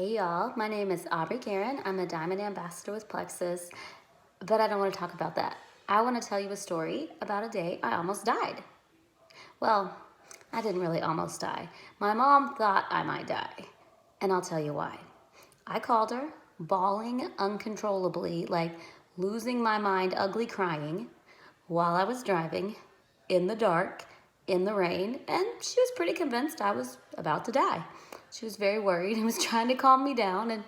Hey y'all, my name is Aubrey Guerin. I'm a Diamond Ambassador with Plexus, but I don't want to talk about that. I want to tell you a story about a day I almost died. Well, I didn't really almost die. My mom thought I might die, and I'll tell you why. I called her, bawling uncontrollably, like losing my mind, ugly crying, while I was driving, in the dark, in the rain, and she was pretty convinced I was about to die. She was very worried and was trying to calm me down, and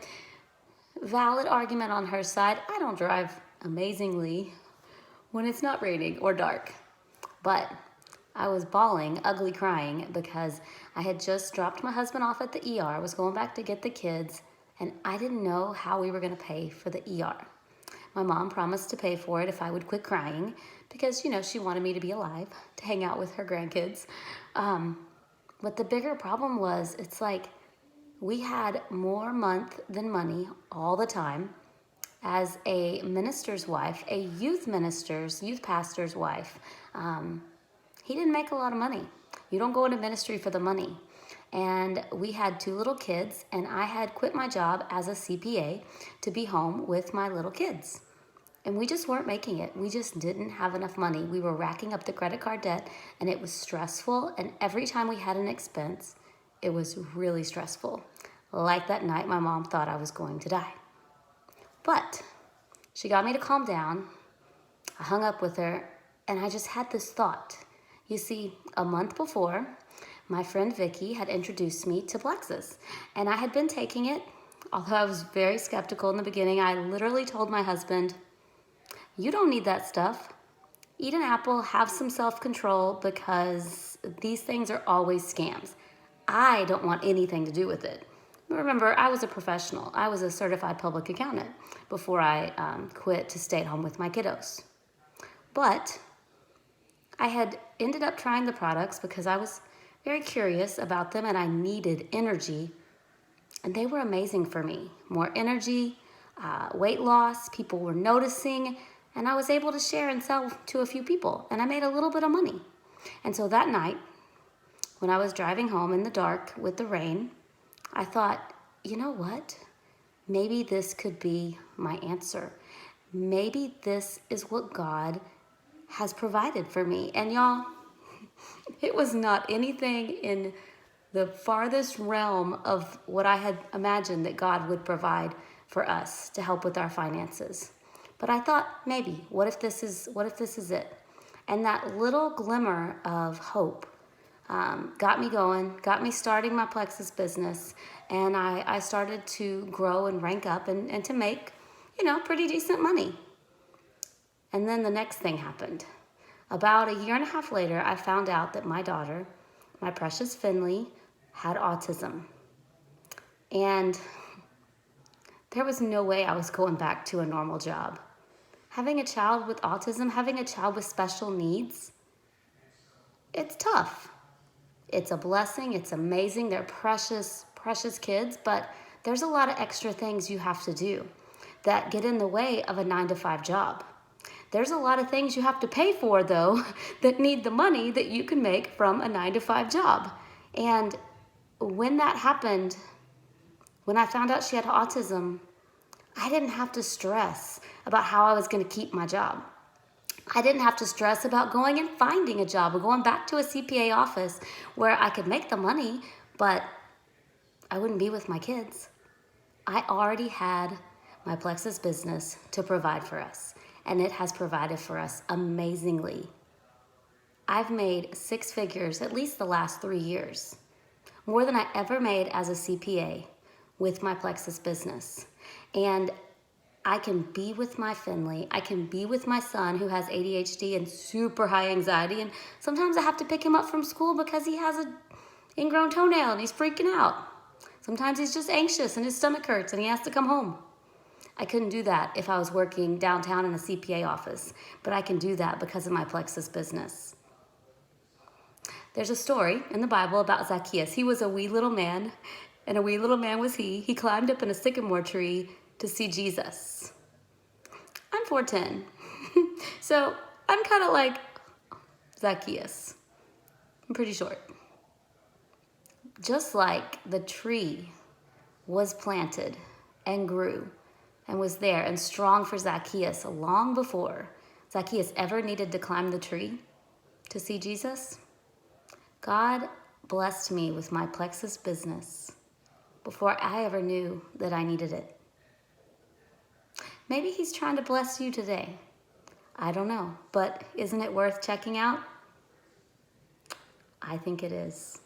valid argument on her side. I don't drive amazingly when it's not raining or dark, but I was bawling, ugly crying, because I had just dropped my husband off at the ER. I was going back to get the kids, and I didn't know how we were going to pay for the ER. My mom promised to pay for it if I would quit crying because, she wanted me to be alive, to hang out with her grandkids. But the bigger problem was, it's like we had more month than money all the time. As a minister's wife, a youth pastor's wife, he didn't make a lot of money. You don't go into ministry for the money. And we had 2 little kids, and I had quit my job as a CPA to be home with my little kids. And we just weren't making it. We just didn't have enough money. We were racking up the credit card debt, and it was stressful. And every time we had an expense, it was really stressful. Like that night, my mom thought I was going to die. But she got me to calm down. I hung up with her, and I just had this thought. You see, a month before, my friend Vicky had introduced me to Plexus, and I had been taking it. Although I was very skeptical in the beginning, I literally told my husband, "You don't need that stuff. Eat an apple, have some self-control, because these things are always scams. I don't want anything to do with it." Remember, I was a professional. I was a certified public accountant before I quit to stay at home with my kiddos. But I had ended up trying the products because I was very curious about them and I needed energy. And they were amazing for me. More energy, weight loss, people were noticing, and I was able to share and sell to a few people. And I made a little bit of money. And so that night, when I was driving home in the dark with the rain, I thought, you know what? Maybe this could be my answer. Maybe this is what God has provided for me. And y'all, it was not anything in the farthest realm of what I had imagined that God would provide for us to help with our finances. But I thought, maybe, what if this is it? And that little glimmer of hope got me going, got me starting my Plexus business, and I started to grow and rank up and to make, pretty decent money. And then the next thing happened. About a year and a half later, I found out that my daughter, my precious Finley, had autism. And there was no way I was going back to a normal job. Having a child with autism, having a child with special needs, it's tough. It's a blessing. It's amazing. They're precious, precious kids, but there's a lot of extra things you have to do that get in the way of a 9-to-5 job. There's a lot of things you have to pay for, though, that need the money that you can make from a 9-to-5 job. And when that happened, when I found out she had autism, I didn't have to stress about how I was going to keep my job. I didn't have to stress about going and finding a job or going back to a CPA office where I could make the money, but I wouldn't be with my kids. I already had my Plexus business to provide for us, and it has provided for us amazingly. I've made 6 figures at least the last 3 years, more than I ever made as a CPA with my Plexus business. And I can be with my Finley. I can be with my son who has ADHD and super high anxiety. And sometimes I have to pick him up from school because he has an ingrown toenail and he's freaking out. Sometimes he's just anxious and his stomach hurts and he has to come home. I couldn't do that if I was working downtown in a CPA office, but I can do that because of my Plexus business. There's a story in the Bible about Zacchaeus. He was a wee little man, and a wee little man was he. He climbed up in a sycamore tree to see Jesus. I'm 4'10", so I'm kind of like Zacchaeus. I'm pretty short. Just like the tree was planted and grew and was there and strong for Zacchaeus long before Zacchaeus ever needed to climb the tree to see Jesus, God blessed me with my Plexus business before I ever knew that I needed it. Maybe he's trying to bless you today. I don't know, but isn't it worth checking out? I think it is.